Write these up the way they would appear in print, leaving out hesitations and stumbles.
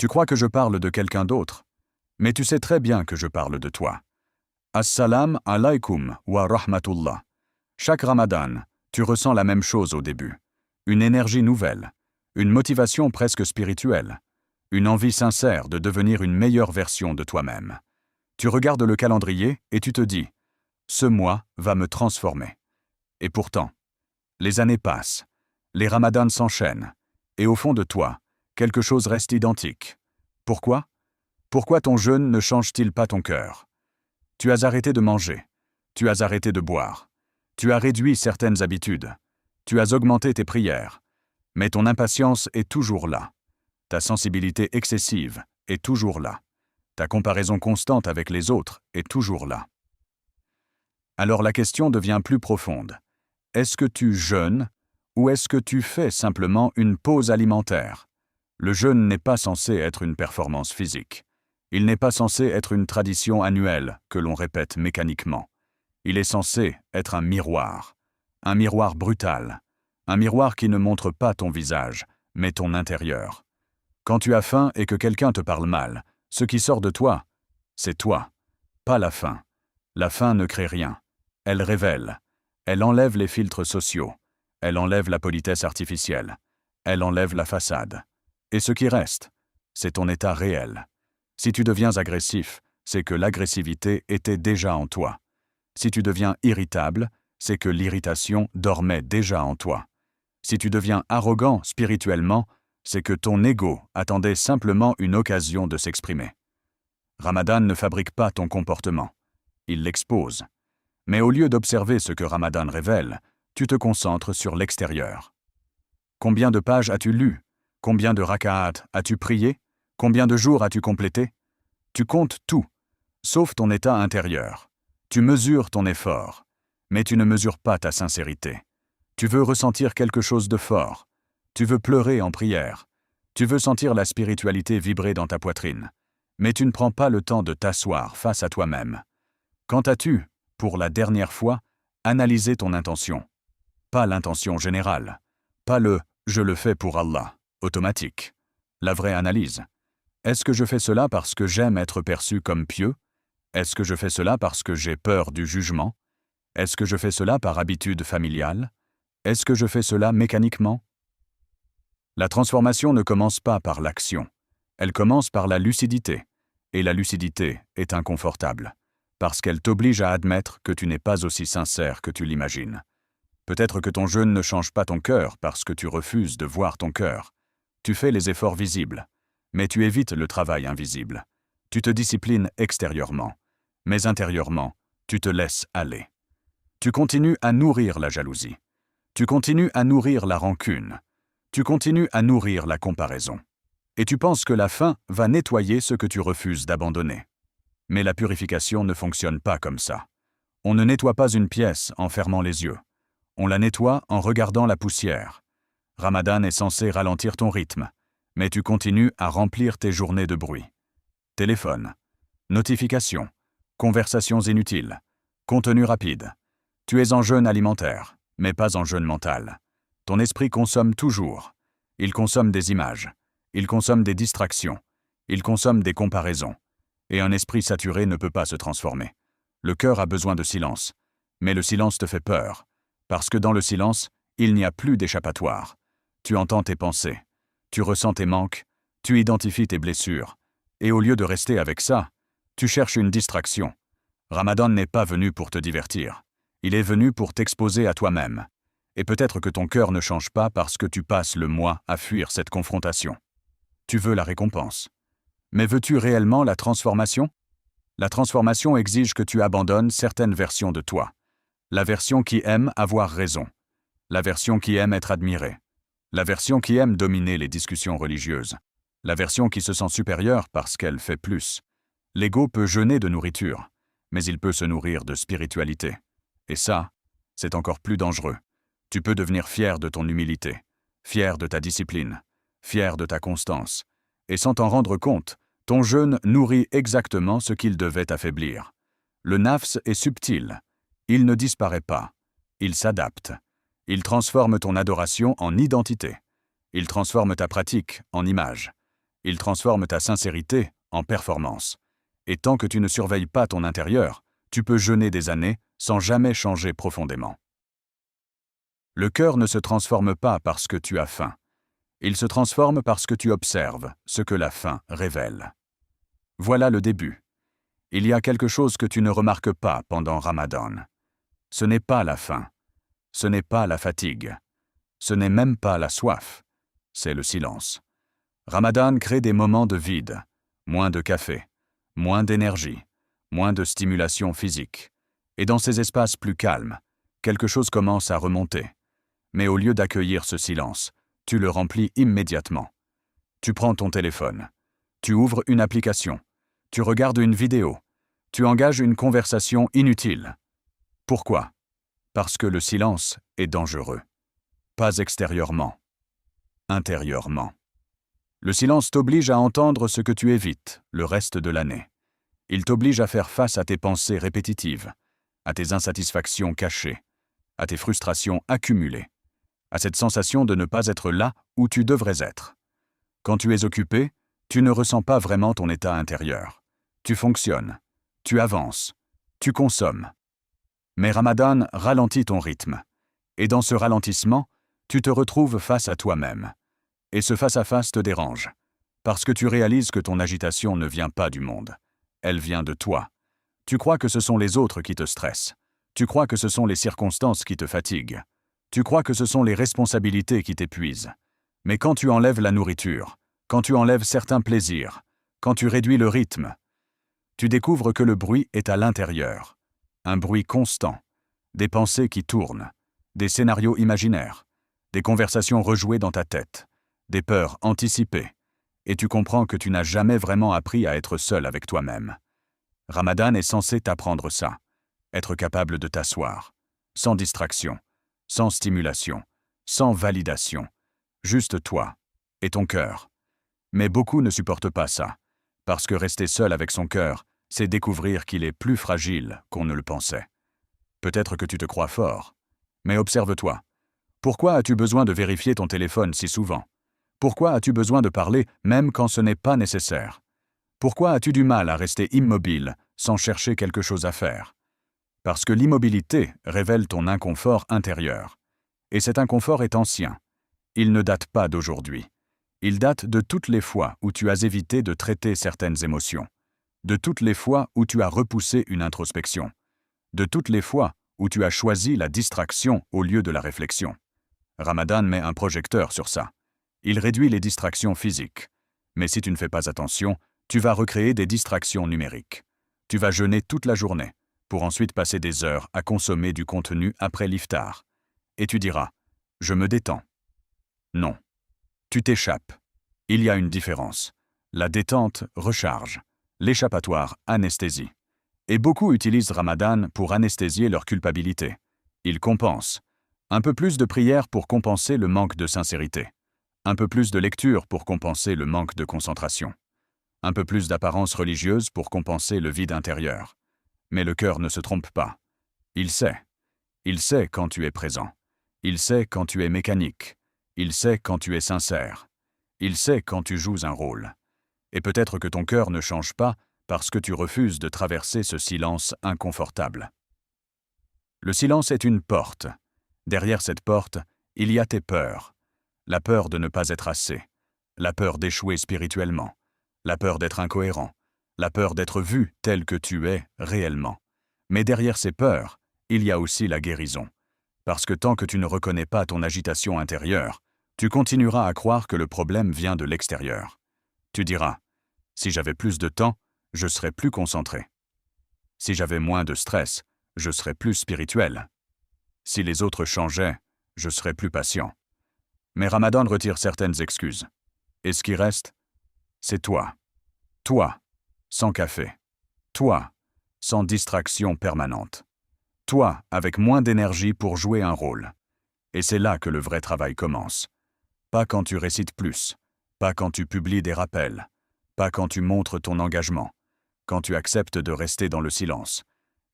Tu crois que je parle de quelqu'un d'autre, mais tu sais très bien que je parle de toi. Assalam alaikum wa rahmatullah. Chaque Ramadan, tu ressens la même chose au début. Une énergie nouvelle, une motivation presque spirituelle, une envie sincère de devenir une meilleure version de toi-même. Tu regardes le calendrier et tu te dis « Ce mois va me transformer ». Et pourtant, les années passent, les Ramadans s'enchaînent, et au fond de toi, quelque chose reste identique. Pourquoi ? Pourquoi ton jeûne ne change-t-il pas ton cœur ? Tu as arrêté de manger, tu as arrêté de boire, tu as réduit certaines habitudes, tu as augmenté tes prières, mais ton impatience est toujours là. Ta sensibilité excessive est toujours là. Ta comparaison constante avec les autres est toujours là. Alors la question devient plus profonde. Est-ce que tu jeûnes ou est-ce que tu fais simplement une pause alimentaire ? Le jeûne n'est pas censé être une performance physique. Il n'est pas censé être une tradition annuelle que l'on répète mécaniquement. Il est censé être un miroir brutal, un miroir qui ne montre pas ton visage, mais ton intérieur. Quand tu as faim et que quelqu'un te parle mal, ce qui sort de toi, c'est toi, pas la faim. La faim ne crée rien. Elle révèle. Elle enlève les filtres sociaux. Elle enlève la politesse artificielle. Elle enlève la façade. Et ce qui reste, c'est ton état réel. Si tu deviens agressif, c'est que l'agressivité était déjà en toi. Si tu deviens irritable, c'est que l'irritation dormait déjà en toi. Si tu deviens arrogant spirituellement, c'est que ton ego attendait simplement une occasion de s'exprimer. Ramadan ne fabrique pas ton comportement. Il l'expose. Mais au lieu d'observer ce que Ramadan révèle, tu te concentres sur l'extérieur. Combien de pages as-tu lues ? Combien de raka'at as-tu prié ? Combien de jours as-tu complété ? Tu comptes tout, sauf ton état intérieur. Tu mesures ton effort, mais tu ne mesures pas ta sincérité. Tu veux ressentir quelque chose de fort. Tu veux pleurer en prière. Tu veux sentir la spiritualité vibrer dans ta poitrine. Mais tu ne prends pas le temps de t'asseoir face à toi-même. Quand as-tu, pour la dernière fois, analysé ton intention ? Pas l'intention générale. Pas le « je le fais pour Allah » automatique. La vraie analyse. Est-ce que je fais cela parce que j'aime être perçu comme pieux ? Est-ce que je fais cela parce que j'ai peur du jugement ? Est-ce que je fais cela par habitude familiale ? Est-ce que je fais cela mécaniquement ? La transformation ne commence pas par l'action. Elle commence par la lucidité. Et la lucidité est inconfortable, parce qu'elle t'oblige à admettre que tu n'es pas aussi sincère que tu l'imagines. Peut-être que ton jeûne ne change pas ton cœur parce que tu refuses de voir ton cœur. Tu fais les efforts visibles, mais tu évites le travail invisible. Tu te disciplines extérieurement, mais intérieurement, tu te laisses aller. Tu continues à nourrir la jalousie. Tu continues à nourrir la rancune. Tu continues à nourrir la comparaison. Et tu penses que la faim va nettoyer ce que tu refuses d'abandonner. Mais la purification ne fonctionne pas comme ça. On ne nettoie pas une pièce en fermant les yeux. On la nettoie en regardant la poussière. Ramadan est censé ralentir ton rythme, mais tu continues à remplir tes journées de bruit. Téléphone, notifications, conversations inutiles, contenu rapide. Tu es en jeûne alimentaire, mais pas en jeûne mental. Ton esprit consomme toujours. Il consomme des images. Il consomme des distractions. Il consomme des comparaisons. Et un esprit saturé ne peut pas se transformer. Le cœur a besoin de silence. Mais le silence te fait peur. Parce que dans le silence, il n'y a plus d'échappatoire. Tu entends tes pensées. Tu ressens tes manques. Tu identifies tes blessures. Et au lieu de rester avec ça, tu cherches une distraction. Ramadan n'est pas venu pour te divertir. Il est venu pour t'exposer à toi-même. Et peut-être que ton cœur ne change pas parce que tu passes le mois à fuir cette confrontation. Tu veux la récompense. Mais veux-tu réellement la transformation ? La transformation exige que tu abandonnes certaines versions de toi. La version qui aime avoir raison. La version qui aime être admirée. La version qui aime dominer les discussions religieuses. La version qui se sent supérieure parce qu'elle fait plus. L'ego peut jeûner de nourriture, mais il peut se nourrir de spiritualité. Et ça, c'est encore plus dangereux. Tu peux devenir fier de ton humilité, fier de ta discipline, fier de ta constance. Et sans t'en rendre compte, ton jeûne nourrit exactement ce qu'il devait affaiblir. Le nafs est subtil. Il ne disparaît pas. Il s'adapte. Il transforme ton adoration en identité. Il transforme ta pratique en image. Il transforme ta sincérité en performance. Et tant que tu ne surveilles pas ton intérieur, tu peux jeûner des années sans jamais changer profondément. Le cœur ne se transforme pas parce que tu as faim. Il se transforme parce que tu observes ce que la faim révèle. Voilà le début. Il y a quelque chose que tu ne remarques pas pendant Ramadan. Ce n'est pas la faim. Ce n'est pas la fatigue. Ce n'est même pas la soif. C'est le silence. Ramadan crée des moments de vide. Moins de café, moins d'énergie, moins de stimulation physique. Et dans ces espaces plus calmes, quelque chose commence à remonter. Mais au lieu d'accueillir ce silence, tu le remplis immédiatement. Tu prends ton téléphone. Tu ouvres une application. Tu regardes une vidéo. Tu engages une conversation inutile. Pourquoi? Parce que le silence est dangereux. Pas extérieurement. Intérieurement. Le silence t'oblige à entendre ce que tu évites le reste de l'année. Il t'oblige à faire face à tes pensées répétitives, à tes insatisfactions cachées, à tes frustrations accumulées, à cette sensation de ne pas être là où tu devrais être. Quand tu es occupé, tu ne ressens pas vraiment ton état intérieur. Tu fonctionnes, tu avances, tu consommes. Mais Ramadan ralentit ton rythme. Et dans ce ralentissement, tu te retrouves face à toi-même. Et ce face-à-face te dérange, parce que tu réalises que ton agitation ne vient pas du monde. Elle vient de toi. Tu crois que ce sont les autres qui te stressent. Tu crois que ce sont les circonstances qui te fatiguent. Tu crois que ce sont les responsabilités qui t'épuisent. Mais quand tu enlèves la nourriture, quand tu enlèves certains plaisirs, quand tu réduis le rythme, tu découvres que le bruit est à l'intérieur. Un bruit constant, des pensées qui tournent, des scénarios imaginaires, des conversations rejouées dans ta tête, des peurs anticipées, et tu comprends que tu n'as jamais vraiment appris à être seul avec toi-même. Ramadan est censé t'apprendre ça, être capable de t'asseoir, sans distraction, sans stimulation, sans validation, juste toi et ton cœur. Mais beaucoup ne supportent pas ça, parce que rester seul avec son cœur, c'est découvrir qu'il est plus fragile qu'on ne le pensait. Peut-être que tu te crois fort, mais observe-toi. Pourquoi as-tu besoin de vérifier ton téléphone si souvent? Pourquoi as-tu besoin de parler même quand ce n'est pas nécessaire? Pourquoi as-tu du mal à rester immobile sans chercher quelque chose à faire? Parce que l'immobilité révèle ton inconfort intérieur. Et cet inconfort est ancien. Il ne date pas d'aujourd'hui. Il date de toutes les fois où tu as évité de traiter certaines émotions, de toutes les fois où tu as repoussé une introspection, de toutes les fois où tu as choisi la distraction au lieu de la réflexion. Ramadan met un projecteur sur ça. Il réduit les distractions physiques. Mais si tu ne fais pas attention, tu vas recréer des distractions numériques. Tu vas jeûner toute la journée, pour ensuite passer des heures à consommer du contenu après l'iftar. Et tu diras « Je me détends ». Non. Tu t'échappes. Il y a une différence. La détente recharge. L'échappatoire anesthésie. Et beaucoup utilisent Ramadan pour anesthésier leur culpabilité. Ils compensent. Un peu plus de prière pour compenser le manque de sincérité. Un peu plus de lecture pour compenser le manque de concentration. Un peu plus d'apparence religieuse pour compenser le vide intérieur. Mais le cœur ne se trompe pas. Il sait. Il sait quand tu es présent. Il sait quand tu es mécanique. Il sait quand tu es sincère. Il sait quand tu joues un rôle. Et peut-être que ton cœur ne change pas parce que tu refuses de traverser ce silence inconfortable. Le silence est une porte. Derrière cette porte, il y a tes peurs. La peur de ne pas être assez. La peur d'échouer spirituellement. La peur d'être incohérent. La peur d'être vu tel que tu es réellement. Mais derrière ces peurs, il y a aussi la guérison. Parce que tant que tu ne reconnais pas ton agitation intérieure, tu continueras à croire que le problème vient de l'extérieur. Tu diras « Si j'avais plus de temps, je serais plus concentré. Si j'avais moins de stress, je serais plus spirituel. Si les autres changeaient, je serais plus patient. » Mais Ramadan retire certaines excuses. Et ce qui reste, c'est toi. Toi, sans café. Toi, sans distraction permanente. Toi, avec moins d'énergie pour jouer un rôle. Et c'est là que le vrai travail commence. Pas quand tu récites plus, pas quand tu publies des rappels, pas quand tu montres ton engagement, quand tu acceptes de rester dans le silence,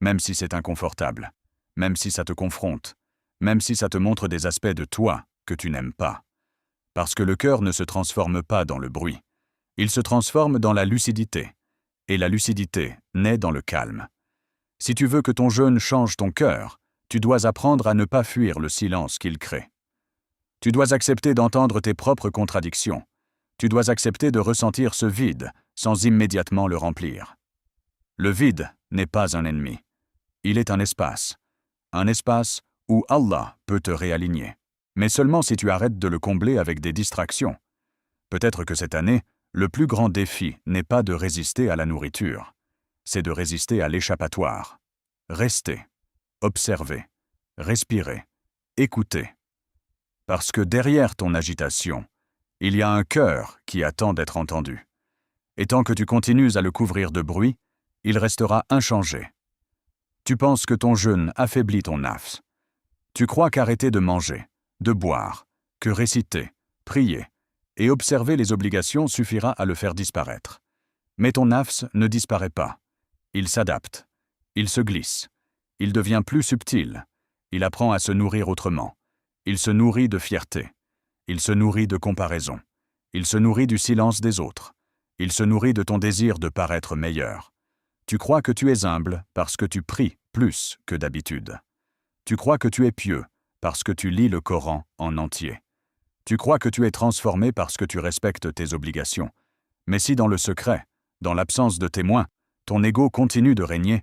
même si c'est inconfortable, même si ça te confronte, même si ça te montre des aspects de toi que tu n'aimes pas. Parce que le cœur ne se transforme pas dans le bruit. Il se transforme dans la lucidité, et la lucidité naît dans le calme. Si tu veux que ton jeûne change ton cœur, tu dois apprendre à ne pas fuir le silence qu'il crée. Tu dois accepter d'entendre tes propres contradictions. Tu dois accepter de ressentir ce vide sans immédiatement le remplir. Le vide n'est pas un ennemi. Il est un espace où Allah peut te réaligner. Mais seulement si tu arrêtes de le combler avec des distractions. Peut-être que cette année, le plus grand défi n'est pas de résister à la nourriture, c'est de résister à l'échappatoire. Rester, observer, respirer, écouter. Parce que derrière ton agitation, il y a un cœur qui attend d'être entendu. Et tant que tu continues à le couvrir de bruit, il restera inchangé. Tu penses que ton jeûne affaiblit ton nafs. Tu crois qu'arrêter de manger, de boire, que réciter, prier et observer les obligations suffira à le faire disparaître. Mais ton nafs ne disparaît pas. Il s'adapte. Il se glisse. Il devient plus subtil. Il apprend à se nourrir autrement. Il se nourrit de fierté. Il se nourrit de comparaison. Il se nourrit du silence des autres. Il se nourrit de ton désir de paraître meilleur. Tu crois que tu es humble parce que tu pries plus que d'habitude. Tu crois que tu es pieux parce que tu lis le Coran en entier. Tu crois que tu es transformé parce que tu respectes tes obligations. Mais si dans le secret, dans l'absence de témoins, ton ego continue de régner,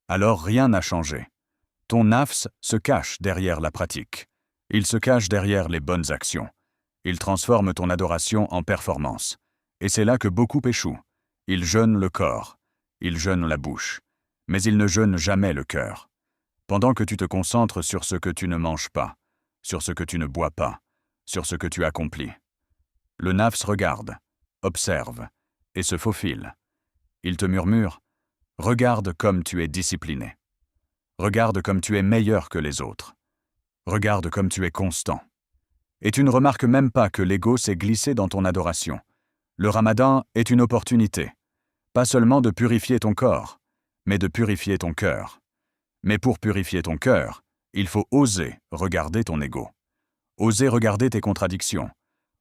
alors rien n'a changé. Ton nafs se cache derrière la pratique. Il se cache derrière les bonnes actions. Il transforme ton adoration en performance. Et c'est là que beaucoup échouent. Ils jeûnent le corps. Ils jeûnent la bouche. Mais ils ne jeûnent jamais le cœur. Pendant que tu te concentres sur ce que tu ne manges pas, sur ce que tu ne bois pas, sur ce que tu accomplis. Le nafs regarde, observe, et se faufile. Il te murmure « Regarde comme tu es discipliné. Regarde comme tu es meilleur que les autres. Regarde comme tu es constant. » Et tu ne remarques même pas que l'ego s'est glissé dans ton adoration. Le Ramadan est une opportunité, pas seulement de purifier ton corps, mais de purifier ton cœur. Mais pour purifier ton cœur, il faut oser regarder ton ego. Oser regarder tes contradictions.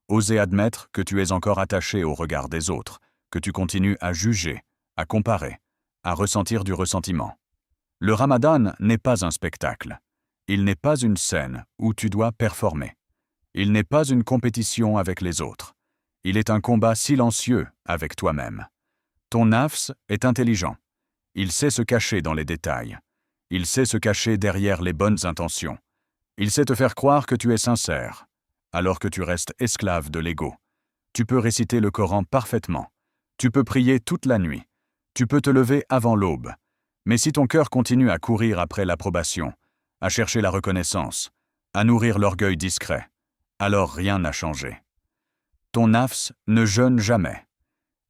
Oser admettre que tu es encore attaché au regard des autres, que tu continues à juger, à comparer, à ressentir du ressentiment. Le Ramadan n'est pas un spectacle. Il n'est pas une scène où tu dois performer. Il n'est pas une compétition avec les autres. Il est un combat silencieux avec toi-même. Ton nafs est intelligent. Il sait se cacher dans les détails. Il sait se cacher derrière les bonnes intentions. Il sait te faire croire que tu es sincère, alors que tu restes esclave de l'ego. Tu peux réciter le Coran parfaitement. Tu peux prier toute la nuit. Tu peux te lever avant l'aube. Mais si ton cœur continue à courir après l'approbation, à chercher la reconnaissance, à nourrir l'orgueil discret, alors rien n'a changé. Ton nafs ne jeûne jamais.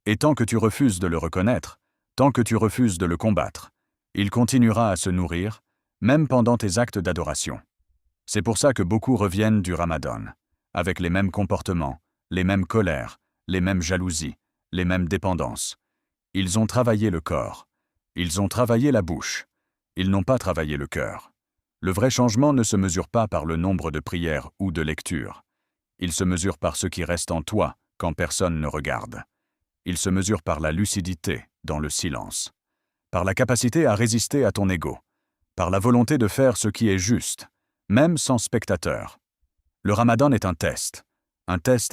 Et tant que tu refuses de le reconnaître, tant que tu refuses de le combattre, il continuera à se nourrir, même pendant tes actes d'adoration. C'est pour ça que beaucoup reviennent du Ramadan, avec les mêmes comportements, les mêmes colères, les mêmes jalousies, les mêmes dépendances. Ils ont travaillé le corps, ils ont travaillé la bouche, ils n'ont pas travaillé le cœur. Le vrai changement ne se mesure pas par le nombre de prières ou de lectures. Il se mesure par ce qui reste en toi quand personne ne regarde. Il se mesure par la lucidité dans le silence, par la capacité à résister à ton ego, par la volonté de faire ce qui est juste, même sans spectateur. Le Ramadan est un test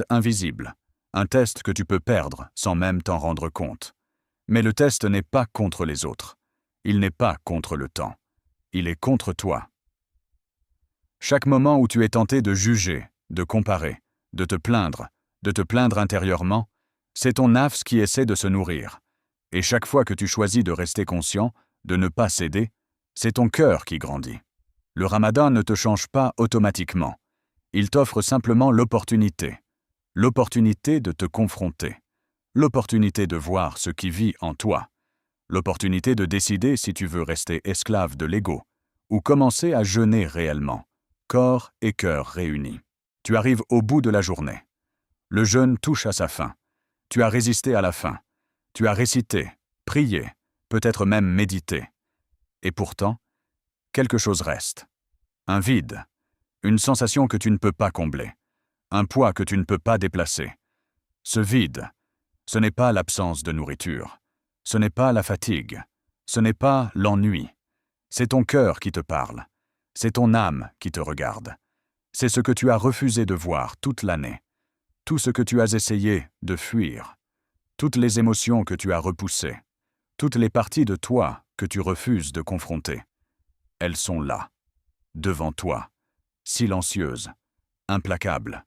invisible, un test que tu peux perdre sans même t'en rendre compte. Mais le test n'est pas contre les autres, il n'est pas contre le temps, il est contre toi. Chaque moment où tu es tenté de juger, de comparer, de te plaindre intérieurement, c'est ton nafs qui essaie de se nourrir. Et chaque fois que tu choisis de rester conscient, de ne pas céder, c'est ton cœur qui grandit. Le Ramadan ne te change pas automatiquement. Il t'offre simplement l'opportunité de te confronter, l'opportunité de voir ce qui vit en toi, l'opportunité de décider si tu veux rester esclave de l'ego ou commencer à jeûner réellement, corps et cœur réunis. Tu arrives au bout de la journée. Le jeûne touche à sa fin. Tu as résisté à la faim. Tu as récité, prié, peut-être même médité. Et pourtant, quelque chose reste. Un vide, une sensation que tu ne peux pas combler, un poids que tu ne peux pas déplacer. Ce vide, Ce n'est pas l'absence de nourriture. Ce n'est pas la fatigue. Ce n'est pas l'ennui. C'est ton cœur qui te parle. C'est ton âme qui te regarde. C'est ce que tu as refusé de voir toute l'année. Tout ce que tu as essayé de fuir. Toutes les émotions que tu as repoussées. Toutes les parties de toi que tu refuses de confronter. Elles sont là, devant toi, silencieuses, implacables.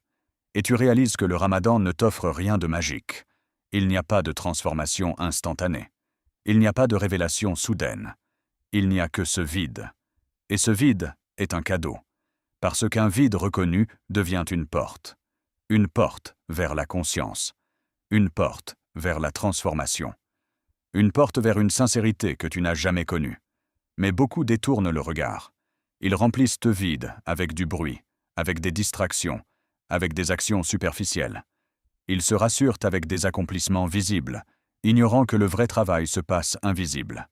Et tu réalises que le Ramadan ne t'offre rien de magique. Il n'y a pas de transformation instantanée. Il n'y a pas de révélation soudaine. Il n'y a que ce vide. Et ce vide est un cadeau. Parce qu'un vide reconnu devient une porte. Une porte vers la conscience. Une porte vers la transformation. Une porte vers une sincérité que tu n'as jamais connue. Mais beaucoup détournent le regard. Ils remplissent ce vide avec du bruit, avec des distractions, avec des actions superficielles. Ils se rassurent avec des accomplissements visibles, ignorant que le vrai travail se passe invisible.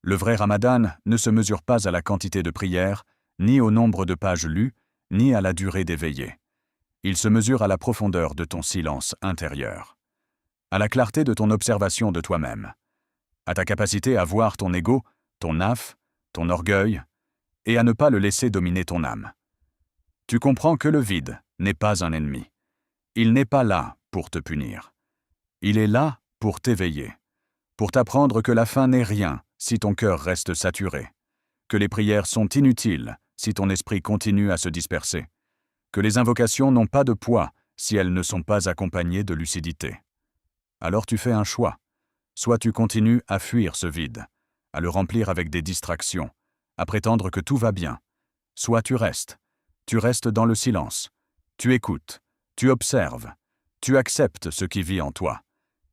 Le vrai Ramadan ne se mesure pas à la quantité de prières, ni au nombre de pages lues, ni à la durée des veillées. Il se mesure à la profondeur de ton silence intérieur, à la clarté de ton observation de toi-même, à ta capacité à voir ton ego, ton naf, ton orgueil, et à ne pas le laisser dominer ton âme. Tu comprends que le vide n'est pas un ennemi. Il n'est pas là pour te punir. Il est là pour t'éveiller, pour t'apprendre que la fin n'est rien si ton cœur reste saturé, que les prières sont inutiles si ton esprit continue à se disperser, que les invocations n'ont pas de poids si elles ne sont pas accompagnées de lucidité. Alors tu fais un choix. Soit tu continues à fuir ce vide, à le remplir avec des distractions, à prétendre que tout va bien. Soit tu restes dans le silence, tu écoutes, tu observes, tu acceptes ce qui vit en toi.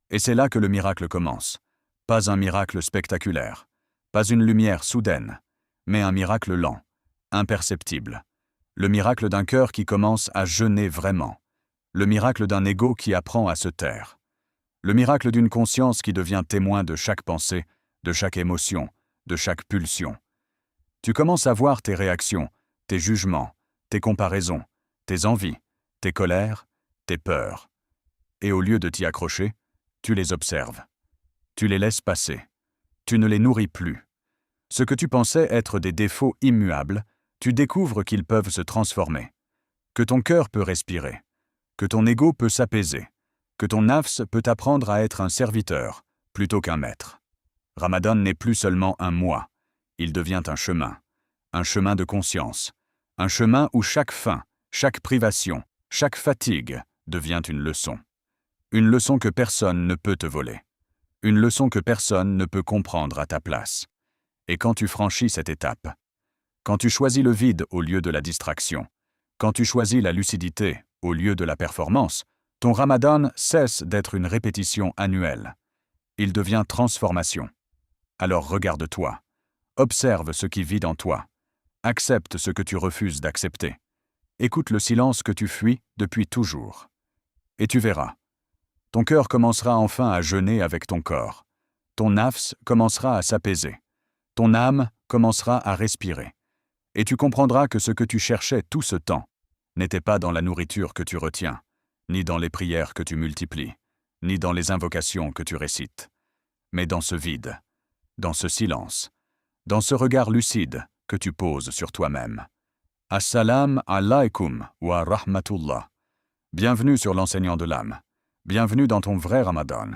Et c'est là que le miracle commence. Pas un miracle spectaculaire, pas une lumière soudaine, mais un miracle lent, imperceptible. Le miracle d'un cœur qui commence à jeûner vraiment. Le miracle d'un ego qui apprend à se taire. Le miracle d'une conscience qui devient témoin de chaque pensée, de chaque émotion, de chaque pulsion. Tu commences à voir tes réactions, tes jugements, tes comparaisons, tes envies, tes colères, tes peurs. Et au lieu de t'y accrocher, tu les observes. Tu les laisses passer. Tu ne les nourris plus. Ce que tu pensais être des défauts immuables, tu découvres qu'ils peuvent se transformer. Que ton cœur peut respirer. Que ton ego peut s'apaiser. Que ton nafs peut apprendre à être un serviteur, plutôt qu'un maître. Ramadan n'est plus seulement un mois. Il devient un chemin de conscience. Un chemin où chaque faim, chaque privation, chaque fatigue devient une leçon. Une leçon que personne ne peut te voler. Une leçon que personne ne peut comprendre à ta place. Et quand tu franchis cette étape, quand tu choisis le vide au lieu de la distraction, quand tu choisis la lucidité au lieu de la performance, ton Ramadan cesse d'être une répétition annuelle. Il devient transformation. Alors regarde-toi. Observe ce qui vit en toi. Accepte ce que tu refuses d'accepter. Écoute le silence que tu fuis depuis toujours. Et tu verras. Ton cœur commencera enfin à jeûner avec ton corps. Ton nafs commencera à s'apaiser. Ton âme commencera à respirer. Et tu comprendras que ce que tu cherchais tout ce temps n'était pas dans la nourriture que tu retiens, ni dans les prières que tu multiplies, ni dans les invocations que tu récites, mais dans ce vide, dans ce silence, dans ce regard lucide que tu poses sur toi-même. Assalamu alaikum wa rahmatullah. Bienvenue sur l'enseignant de l'âme. Bienvenue dans ton vrai Ramadan.